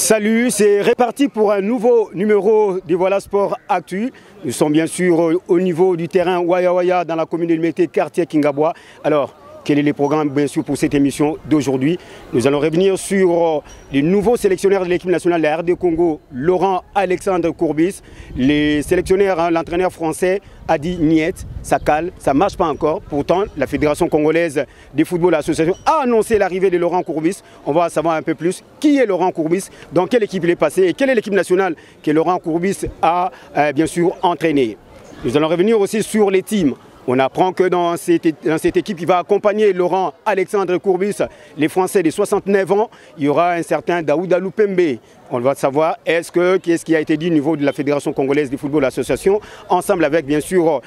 Salut, c'est reparti pour un nouveau numéro du Voilà Sport Actu. Nous sommes bien sûr au niveau du terrain Waya Waya dans la commune de Limete, quartier Kingabwa. Alors, quel est le programme bien sûr pour cette émission d'aujourd'hui? Nous allons revenir sur les nouveaux sélectionneurs de l'équipe nationale de la RD Congo, Laurent Alexandre Courbis. Les sélectionneurs, l'entraîneur français a dit niet, ça cale, ça ne marche pas encore. Pourtant, la Fédération congolaise de football association a annoncé l'arrivée de Laurent Courbis. On va savoir un peu plus qui est Laurent Courbis, dans quelle équipe il est passé et quelle est l'équipe nationale que Laurent Courbis a bien sûr entraînée. Nous allons revenir aussi sur les teams. On apprend que dans cette équipe qui va accompagner Laurent Alexandre Courbis, les Français de 69 ans, il y aura un certain Daouda Lupembe. On va savoir qu'est-ce qui a été dit au niveau de la Fédération congolaise de football association, ensemble avec bien sûr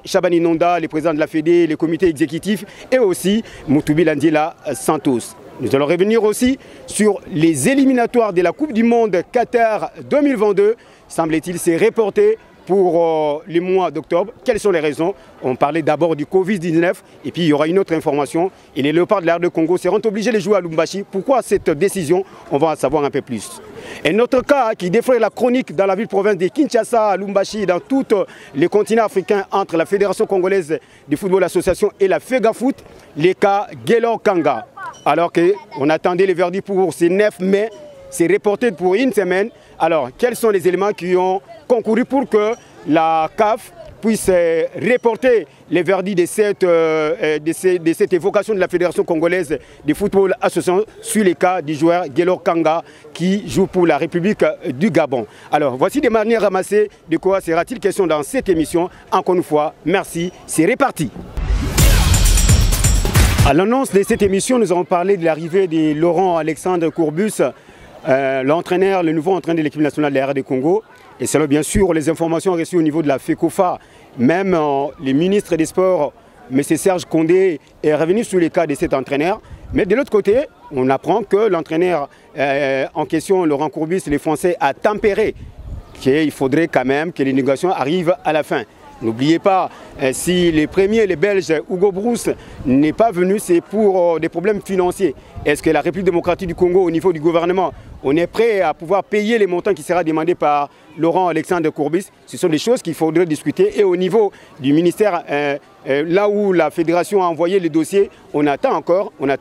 Chabani Nonda, les présidents de la Fédé, les comités exécutifs et aussi Moutoubi Landila Santos. Nous allons revenir aussi sur les éliminatoires de la Coupe du Monde Qatar 2022. Semble-t-il, c'est reporté pour le mois d'octobre. Quelles sont les raisons? On parlait d'abord du Covid-19 et puis il y aura une autre information. Et les Léopards de l'Air de Congo seront obligés de jouer à Lubumbashi. Pourquoi cette décision? On va en savoir un peu plus. Un autre cas qui défraie la chronique dans la ville-province de Kinshasa, à Lubumbashi, dans tous les continents africains, entre la Fédération congolaise de football association et la FEGAFOOT, les cas Guelor Kanga. Alors qu'on attendait le verdict pour ce 9 mai, c'est reporté pour une semaine. Alors, quels sont les éléments qui ont concouru pour que la CAF puisse reporter les verdicts de cette évocation de la Fédération congolaise de football association sur les cas du joueur Guelor Kanga qui joue pour la République du Gabon. Alors, voici des manières ramassées de quoi sera-t-il question dans cette émission. Encore une fois, merci, c'est reparti. À l'annonce de cette émission, nous avons parlé de l'arrivée de Laurent Alexandre Courbis, le nouveau entraîneur de l'équipe nationale de la RD Congo. Et selon bien sûr les informations reçues au niveau de la FECOFA, même les ministres des Sports, M. Serge Condé, est revenu sur les cas de cet entraîneur. Mais de l'autre côté, on apprend que l'entraîneur en question, Laurent Courbis, les Français, a tempéré qu'il faudrait quand même que les négociations arrivent à la fin. N'oubliez pas, si les premiers, les Belges, Hugo Brousse, n'est pas venu, c'est pour des problèmes financiers. Est-ce que la République démocratique du Congo, au niveau du gouvernement, on est prêt à pouvoir payer les montants qui sera demandés par Laurent Alexandre Courbis? Ce sont des choses qu'il faudrait discuter. Et au niveau du ministère, là où la fédération a envoyé les dossiers, on attend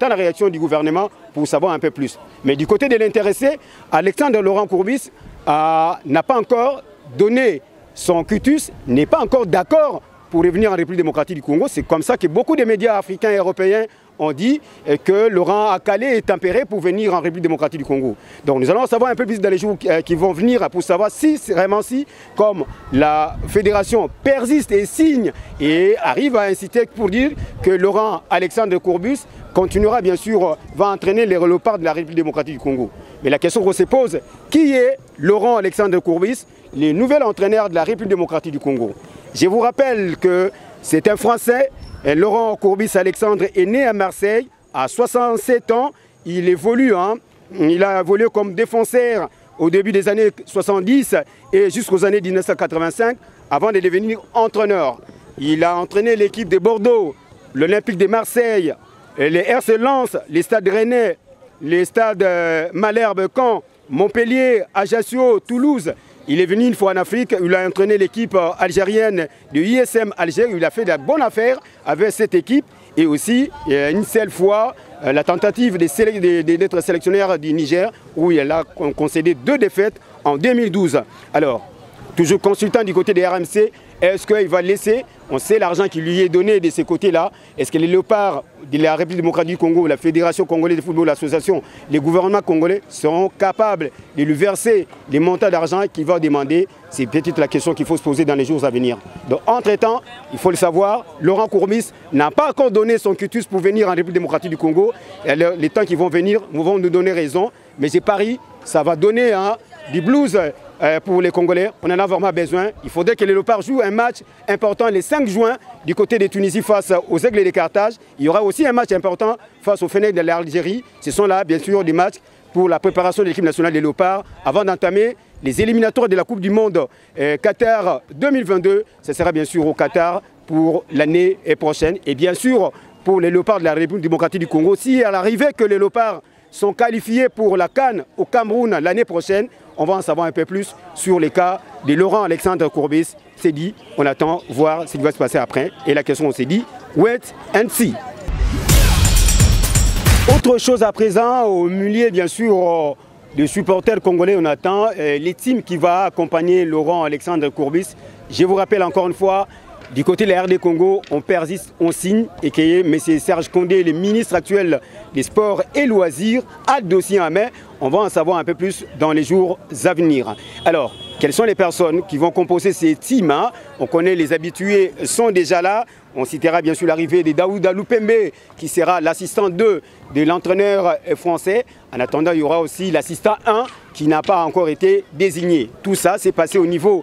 la réaction du gouvernement pour savoir un peu plus. Mais du côté de l'intéressé, Alexandre Laurent Courbis n'a pas encore donné son cutus, n'est pas encore d'accord pour revenir en République démocratique du Congo. C'est comme ça que beaucoup de médias africains et européens ont dit que Laurent a calé et tempéré pour venir en République démocratique du Congo. Donc nous allons savoir un peu plus dans les jours qui vont venir pour savoir si, vraiment si, comme la fédération persiste et signe et arrive à inciter pour dire que Laurent Alexandre Courbis continuera bien sûr, va entraîner les Léopards de la République démocratique du Congo. Mais la question qu'on se pose, qui est Laurent Alexandre Courbis, le nouvel entraîneur de la République démocratique du Congo? Je vous rappelle que c'est un Français. Laurent Courbis Alexandre est né à Marseille à 67 ans. Il a évolué comme défenseur au début des années 70 et jusqu'aux années 1985 avant de devenir entraîneur. Il a entraîné l'équipe de Bordeaux, l'Olympique de Marseille, les RC Lens, les stades Rennais, les stades Malherbe, Caen, Montpellier, Ajaccio, Toulouse. Il est venu une fois en Afrique, il a entraîné l'équipe algérienne de ISM Alger, il a fait de bonnes affaires avec cette équipe et aussi une seule fois la tentative d'être sélectionneur du Niger où il a concédé 2 défaites en 2012. Alors, toujours consultant du côté des RMC, est-ce qu'il va laisser, on sait l'argent qui lui est donné de ces côtés-là, est-ce que les Léopards de la République démocratique du Congo, la Fédération congolaise de football, l'association, les gouvernements congolais seront capables de lui verser les montants d'argent qu'il va demander? C'est peut-être la question qu'il faut se poser dans les jours à venir. Donc, entre-temps, il faut le savoir, Laurent Courbis n'a pas encore donné son cutus pour venir en République démocratique du Congo. Et les temps qui vont venir vont nous donner raison. Mais j'ai pari, ça va donner du blues pour les Congolais. On en a vraiment besoin. Il faudrait que les Léopards jouent un match important le 5 juin du côté de Tunisie face aux Aigles de Carthage. Il y aura aussi un match important face aux Fennecs de l'Algérie. Ce sont là, bien sûr, des matchs pour la préparation de l'équipe nationale des Léopards avant d'entamer les éliminatoires de la Coupe du Monde Qatar 2022. Ce sera bien sûr au Qatar pour l'année prochaine. Et bien sûr, pour les Léopards de la République démocratique du Congo, si à l'arrivée que les Léopards sont qualifiés pour la CAN au Cameroun l'année prochaine. On va en savoir un peu plus sur les cas de Laurent Alexandre Courbis. C'est dit, on attend voir ce qui va se passer après. Et la question, on s'est dit, wait and see. Autre chose à présent, au milieu bien sûr des supporters congolais, on attend les teams qui vont accompagner Laurent Alexandre Courbis. Je vous rappelle encore une fois, du côté de la RD Congo, on persiste, on signe et que M. Serge Condé, le ministre actuel des Sports et Loisirs, a le dossier en main. On va en savoir un peu plus dans les jours à venir. Alors, quelles sont les personnes qui vont composer ces teams, hein? On connaît les habitués, sont déjà là. On citera bien sûr l'arrivée de Daouda Lupembe, qui sera l'assistant 2 de l'entraîneur français. En attendant, il y aura aussi l'assistant 1 qui n'a pas encore été désigné. Tout ça s'est passé au niveau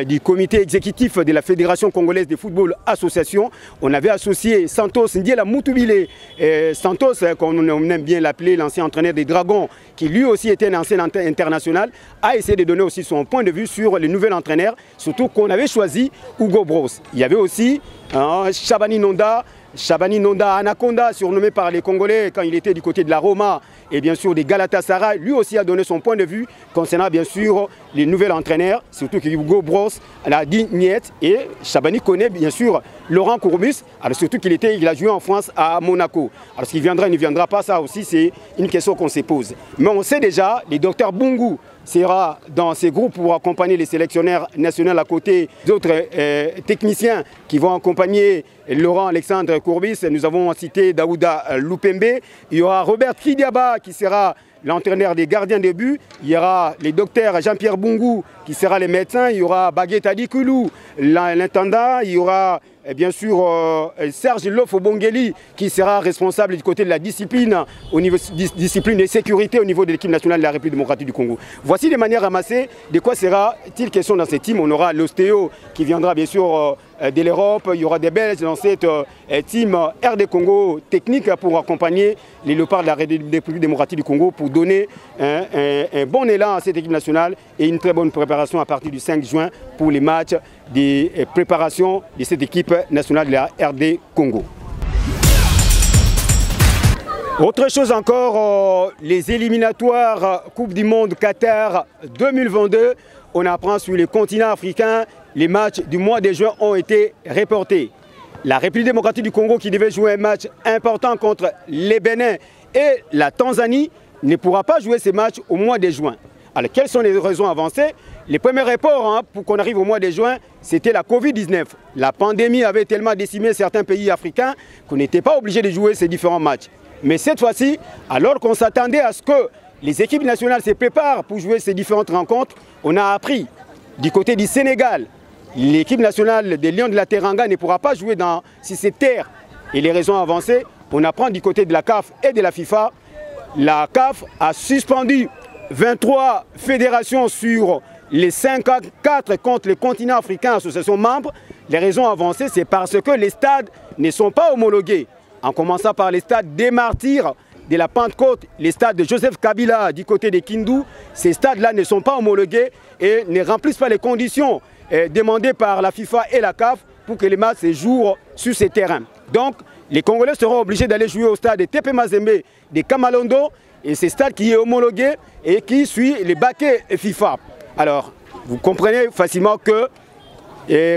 du comité exécutif de la Fédération congolaise de football association. On avait associé Santos Ndiela Moutoubilé, Santos, comme on aime bien l'appeler, l'ancien entraîneur des Dragons, qui lui aussi était un ancien international, a essayé de donner aussi son point de vue sur le nouvel entraîneur, surtout qu'on avait choisi Hugo Bros. Il y avait aussi Chabani Nonda Anaconda, surnommé par les Congolais quand il était du côté de la Roma et bien sûr des Galatasaray, lui aussi a donné son point de vue concernant bien sûr les nouvelles entraîneurs, surtout que Hugo Bros a dit niet et Chabani connaît bien sûr Laurent Courbis, alors surtout qu'il a joué en France à Monaco. Alors ce qu'il viendra, il ne viendra pas, ça aussi c'est une question qu'on se pose. Mais on sait déjà, les docteurs Bungu sera dans ces groupes pour accompagner les sélectionneurs nationaux à côté d'autres techniciens qui vont accompagner Laurent Alexandre Courbis. Nous avons cité Daouda Lupembe. Il y aura Robert Kidiaba qui sera l'entraîneur des gardiens de but. Il y aura les docteurs Jean-Pierre Bungu qui sera les médecins. Il y aura Baguette Adikoulou, l'intendant. Il y aura bien sûr Serge Lofo-Bongeli qui sera responsable du côté de la discipline, au niveau discipline et sécurité au niveau de l'équipe nationale de la République démocratique du Congo. Voici les manières ramassées de quoi sera-t-il question dans ces teams. On aura l'ostéo qui viendra bien sûr de l'Europe, il y aura des Belges dans cette team RD Congo technique pour accompagner les léopards de la République démocratique du Congo pour donner un bon élan à cette équipe nationale et une très bonne préparation à partir du 5 juin pour les matchs de préparation de cette équipe nationale de la RD Congo. Autre chose encore, les éliminatoires Coupe du Monde Qatar 2022, on apprend sur le continent africain, les matchs du mois de juin ont été reportés. La République démocratique du Congo qui devait jouer un match important contre les Bénin et la Tanzanie ne pourra pas jouer ces matchs au mois de juin. Alors quelles sont les raisons avancées? Les premiers reports pour qu'on arrive au mois de juin, c'était la Covid-19. La pandémie avait tellement décimé certains pays africains qu'on n'était pas obligé de jouer ces différents matchs. Mais cette fois-ci, alors qu'on s'attendait à ce que les équipes nationales se préparent pour jouer ces différentes rencontres, on a appris du côté du Sénégal, l'équipe nationale des Lions de la Teranga ne pourra pas jouer dans ces terres. Et les raisons avancées, on apprend du côté de la CAF et de la FIFA. La CAF a suspendu 23 fédérations sur les 54 contre le continent africain, associations membres. Les raisons avancées, c'est parce que les stades ne sont pas homologués. En commençant par les stades des Martyrs de la Pentecôte, les stades de Joseph Kabila du côté de Kindu, ces stades-là ne sont pas homologués et ne remplissent pas les conditions demandées par la FIFA et la CAF pour que les matchs se jouent sur ces terrains. Donc, les Congolais seront obligés d'aller jouer au stade de Tepe Mazembe de Kamalondo, et c'est stade qui est homologué et qui suit les baquets FIFA. Alors, vous comprenez facilement que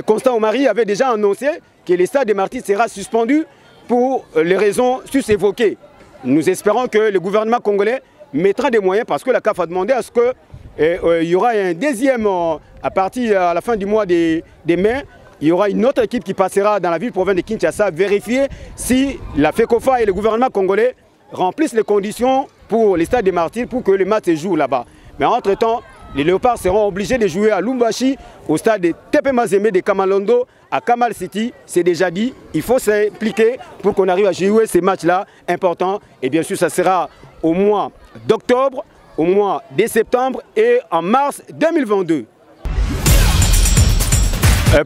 Constant Omari avait déjà annoncé que le stade des Martyrs sera suspendu pour les raisons sus-évoquées. Nous espérons que le gouvernement congolais mettra des moyens parce que la CAF a demandé à ce qu'il y aura un deuxième, à la fin du mois de mai, il y aura une autre équipe qui passera dans la ville-province de Kinshasa vérifier si la FECOFA et le gouvernement congolais remplissent les conditions pour les stades des Martyrs pour que les matchs se jouent là-bas. Mais entre-temps, les Léopards seront obligés de jouer à Lumbashi, au stade de Tepe Mazembe de Kamalondo, à Kamal City. C'est déjà dit, il faut s'impliquer pour qu'on arrive à jouer ces matchs-là importants. Et bien sûr, ça sera au mois d'octobre, au mois de septembre et en mars 2022.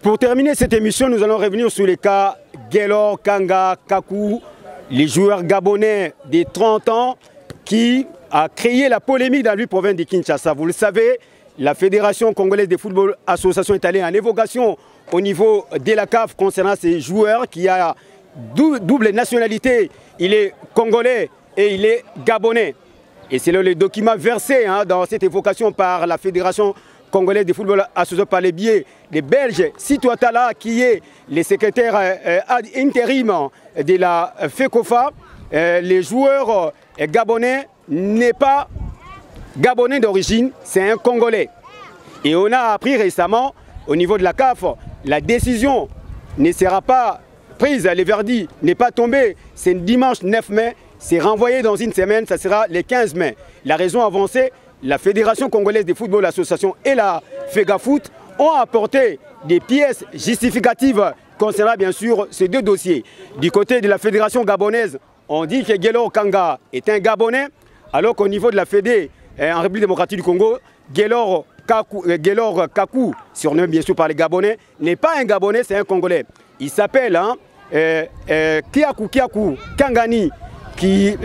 Pour terminer cette émission, nous allons revenir sur les cas Guelor, Kanga, Kakou, les joueurs gabonais de 30 ans qui a créé la polémique dans la province de Kinshasa. Vous le savez, la Fédération congolaise de football association est allée en évocation au niveau de la CAF concernant ces joueurs qui a double nationalité. Il est congolais et il est gabonais. Et c'est le document versé dans cette évocation par la Fédération congolaise de football associée par les biais des Belges, Sito Atala, qui est le secrétaire intérim de la FECOFA. Les joueurs gabonais n'est pas gabonais d'origine, c'est un Congolais. Et on a appris récemment, au niveau de la CAF, la décision ne sera pas prise, le verdict n'est pas tombé, c'est dimanche 9 mai, c'est renvoyé dans une semaine, ça sera le 15 mai. La raison avancée, la Fédération congolaise de football association et la FEGAFoot ont apporté des pièces justificatives concernant bien sûr ces deux dossiers. Du côté de la Fédération gabonaise, on dit que Guelor Kanga est un Gabonais, alors qu'au niveau de la Fédé en République démocratique du Congo, Guelor Kakou, surnommé bien sûr par les Gabonais, n'est pas un Gabonais, c'est un Congolais. Il s'appelle Kiakou Kangani, qui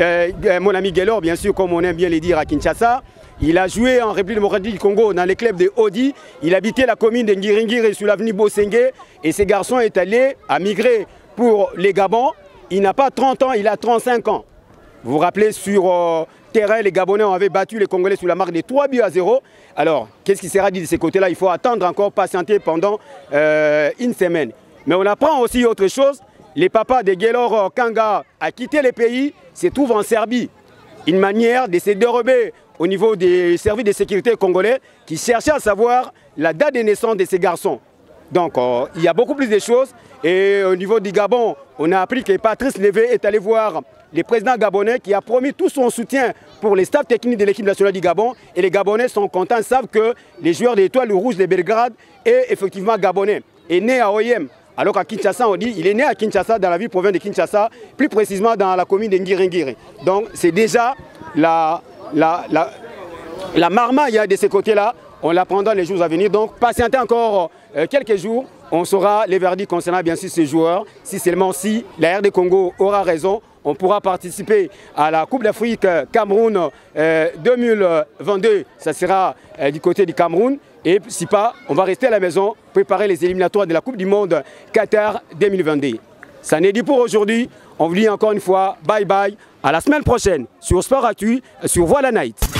mon ami Guelor, bien sûr, comme on aime bien le dire à Kinshasa. Il a joué en République démocratique du Congo dans les clubs de Odi. Il habitait la commune de Ngiringiri sur l'avenue Bosengue. Et ce garçon est allé à migrer pour les Gabon. Il n'a pas 30 ans, il a 35 ans. Vous vous rappelez, sur terrain, les Gabonais avaient battu les Congolais sous la marque de 3-0. Alors, qu'est-ce qui sera dit de ces côtés-là? Il faut attendre encore, patienter pendant une semaine. Mais on apprend aussi autre chose. Les papas de Guelor Kanga a quitté le pays, se trouvent en Serbie. Une manière de se dérober au niveau des services de sécurité congolais qui cherchaient à savoir la date de naissance de ces garçons. Donc, il y a beaucoup plus de choses. Et au niveau du Gabon, on a appris que Patrice Lévé est allé voir le président gabonais qui a promis tout son soutien pour les staffs techniques de l'équipe nationale du Gabon. Et les Gabonais sont contents, savent que les joueurs de l'Étoile Rouge de Belgrade est effectivement gabonais, est né à Oyem. Alors qu'à Kinshasa, on dit qu'il est né à Kinshasa, dans la ville province de Kinshasa, plus précisément dans la commune de Ngiringiri. Donc c'est déjà la marmaille de ce côté-là. On l'apprendra les jours à venir. Donc patientez encore quelques jours. On saura les verdicts concernant bien sûr ces joueurs. Si seulement si la RD Congo aura raison, on pourra participer à la Coupe d'Afrique Cameroun 2022. Ça sera du côté du Cameroun. Et si pas, on va rester à la maison, préparer les éliminatoires de la Coupe du Monde Qatar 2022. Ça n'est dit pour aujourd'hui. On vous dit encore une fois, bye bye. À la semaine prochaine sur Sport Actu, sur Voilà Night.